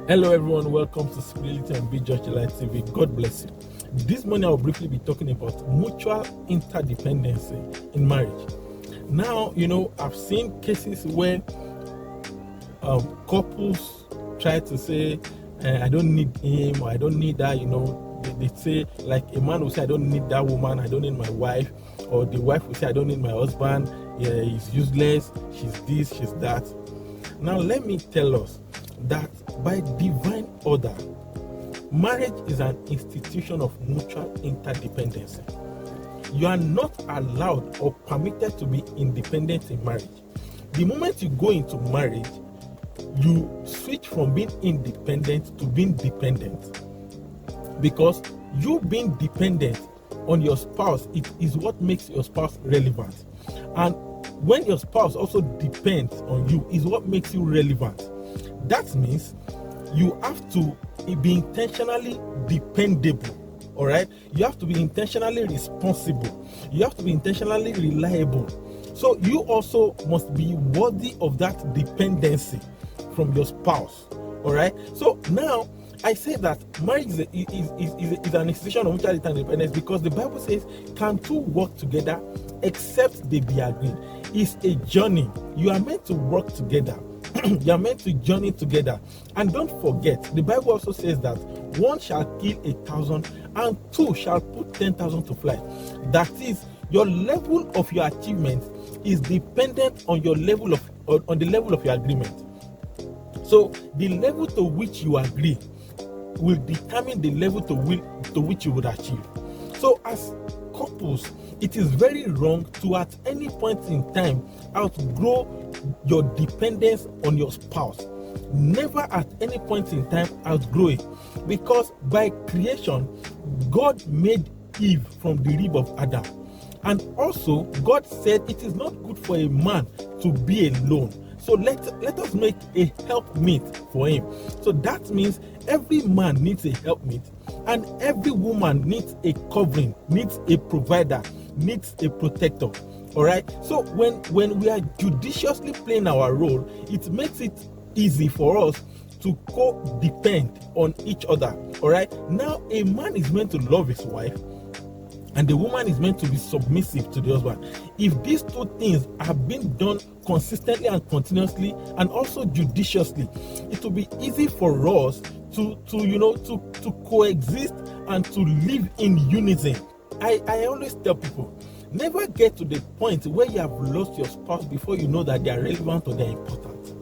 Hello everyone, welcome to Spirituality and Be Judged Light TV. God bless you. This morning I'll briefly be talking about mutual interdependency in marriage. Now, I've seen cases where couples try to say, I don't need him or I don't need that, they say, like a man will say, I don't need that woman, I don't need my wife, or the wife will say, I don't need my husband, he's useless, she's this, she's that. Now let me tell us that by divine order, marriage is an institution of mutual interdependency. You are not allowed or permitted to be independent in marriage. The moment you go into marriage, you switch from being independent to being dependent, because you being dependent on your spouse, it is what makes your spouse relevant, and when your spouse also depends on you is what makes you relevant. That means you have to be intentionally dependable, all right? You have to be intentionally responsible. You have to be intentionally reliable. So you also must be worthy of that dependency from your spouse, all right? So now I say that marriage is an institution of mutual interdependence because the Bible says, can two work together except they be agreed? It's a journey. You are meant to work together. You are meant to journey together. And don't forget, the Bible also says that one shall kill 1,000 and two shall put 10,000 to flight. That is, your level of your achievement is dependent on your level of on the level of your agreement. So the level to which you agree will determine the level to which you would achieve. So as couples, it is very wrong to at any point in time outgrow your dependence on your spouse. Never at any point in time outgrow it, because by creation God made Eve from the rib of Adam, and also God said it is not good for a man to be alone. So let us make a helpmeet for him. So that means every man needs a helpmeet, and every woman needs a covering, needs a provider, needs a protector. All right. So when we are judiciously playing our role, it makes it easy for us to co-depend on each other. All right. Now a man is meant to love his wife, and the woman is meant to be submissive to the husband. If these two things have been done consistently and continuously and also judiciously, it will be easy for us to coexist and to live in unison. I always tell people, never get to the point where you have lost your spouse before you know that they are relevant or they are important.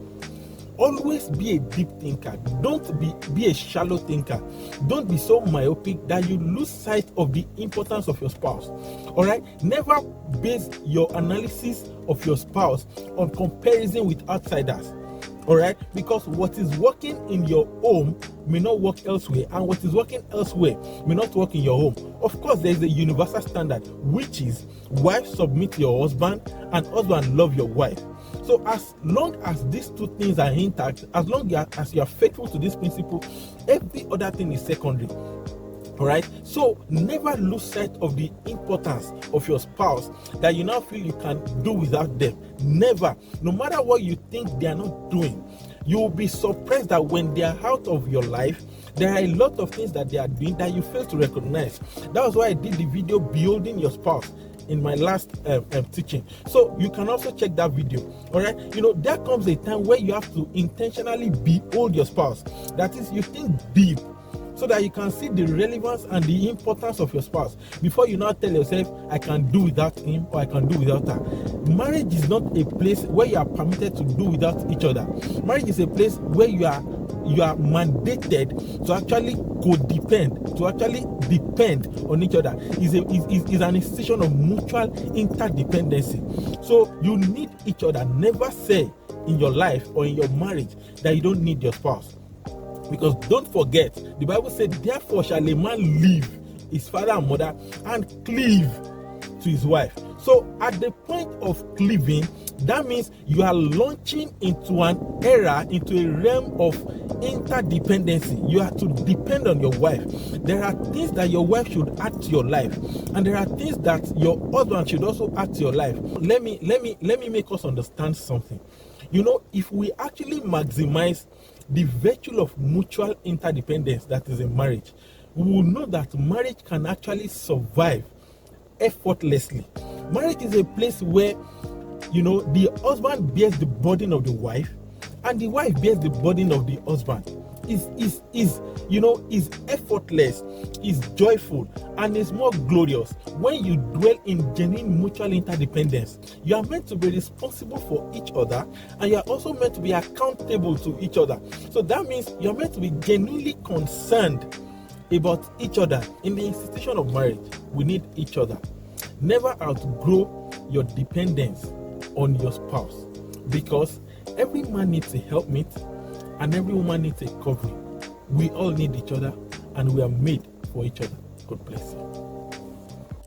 Always be a deep thinker. Don't be a shallow thinker. Don't be so myopic that you lose sight of the importance of your spouse. All right? Never base your analysis of your spouse on comparison with outsiders. All right? Because what is working in your home may not work elsewhere, and what is working elsewhere may not work in your home. Of course, there is a universal standard, which is wife submit to your husband and husband love your wife. So as long as these two things are intact, as long as you are faithful to this principle, every other thing is secondary. All right. So never lose sight of the importance of your spouse that you now feel you can do without them. Never. No matter what you think they are not doing, you will be surprised that when they are out of your life, there are a lot of things that they are doing that you fail to recognize. That was why I did the video Beholding Your Spouse in my last teaching. So you can also check that video. All right. There comes a time where you have to intentionally behold your spouse. That is, you think deep, so that you can see the relevance and the importance of your spouse before you now tell yourself, I can do without him or I can do without her. Marriage is not a place where you are permitted to do without each other. Marriage is a place where you are mandated to actually codepend, to actually depend on each other. Is an institution of mutual interdependency. So you need each other. Never say in your life or in your marriage that you don't need your spouse. Because don't forget, the Bible said, therefore shall a man leave his father and mother and cleave to his wife. So at the point of cleaving, that means you are launching into an era, into a realm of interdependency. You have to depend on your wife. There are things that your wife should add to your life, and there are things that your husband should also add to your life. Let me make us understand something. If we actually maximize the virtue of mutual interdependence that is in marriage, we will know that marriage can actually survive effortlessly. Marriage is a place where, the husband bears the burden of the wife, and the wife bears the burden of the husband. Is effortless, is joyful, and is more glorious when you dwell in genuine mutual interdependence. You are meant to be responsible for each other, and you are also meant to be accountable to each other. So that means you are meant to be genuinely concerned about each other. In the institution of marriage, we need each other. Never outgrow your dependence on your spouse, because every man needs a helpmate and every woman needs a covering. We all need each other, and we are made for each other. God bless you.